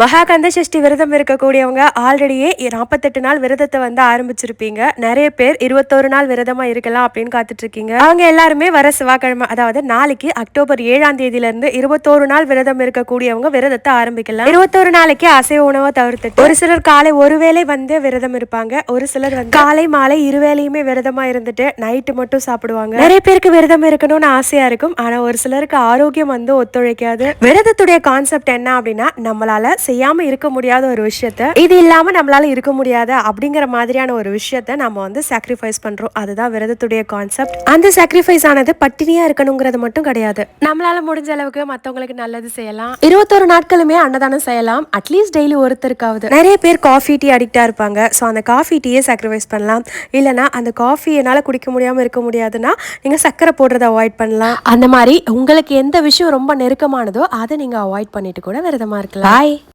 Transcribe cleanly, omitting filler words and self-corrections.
மகாகந்த சஷ்டி விரதம் இருக்கக்கூடியவங்க ஆல்ரெடியே 48 நாள் விரதத்தை வந்து ஆரம்பிச்சிருப்பீங்க. நிறைய பேர் 21 நாள் விரதமா இருக்கலாம் அப்படின்னு காத்துட்டு இருக்கீங்க. அவங்க எல்லாருமே வர செவ்வாய்க்கிழமை, அதாவது நாளைக்கு அக்டோபர் 7ஆம் தேதியில இருந்து 21 நாள் விரதம் இருக்கக்கூடியவங்க விரதத்தை ஆரம்பிக்கலாம். 21 நாளைக்கு அசைவ உணவை தவிர்த்துட்டு ஒரு சிலர் காலை ஒருவேளை வந்து விரதம் இருப்பாங்க. ஒரு சிலர் வந்து காலை மாலை இருவேளையுமே விரதமா இருந்துட்டு நைட்டு மட்டும் சாப்பிடுவாங்க. நிறைய பேருக்கு விரதம் இருக்கணும்னு ஆசையா இருக்கும். ஆனா ஒரு சிலருக்கு ஆரோக்கியம் வந்து ஒத்துழைக்காது. விரதத்துடைய கான்செப்ட் என்ன அப்படின்னா, நம்மளால செய்யாம இருக்க முடியாத ஒரு விஷயத்த, இது இல்லாம நம்மளால இருக்க முடியாத அப்படிங்கிற மாதிரியான ஒரு விஷயத்த நம்ம வந்து சாக்ரிஃபைஸ் பண்றோம். அதுதான் விரதத்துடைய கான்செப்ட். அந்த சாக்ரிஃபைஸ் ஆனது பட்டினியா இருக்கணுங்கிறது மட்டும் கிடையாது. நம்மளால முடிஞ்ச அளவுக்கு மத்தவங்களுக்கு நல்லது செய்யலாம். 21 நாட்களுமே அன்னதானம் செய்யலாம். அட்லீஸ்ட் டெய்லி ஒருத்தருக்காவது. நிறைய பேர் காஃபி டீ அடிக்டா இருப்பாங்க. ஸோ அந்த காஃபி டீயே சாக்ரிஃபைஸ் பண்ணலாம். இல்லைனா அந்த காஃபி என்னால் குடிக்க முடியாம இருக்க முடியாதுன்னா நீங்க சக்கரை போடுறதை அவாய்ட் பண்ணலாம். அந்த மாதிரி உங்களுக்கு எந்த விஷயம் ரொம்ப நெருக்கமானதோ அதை நீங்க அவாய்ட் பண்ணிட்டு கூட விரதமா இருக்கலாம். பாய்.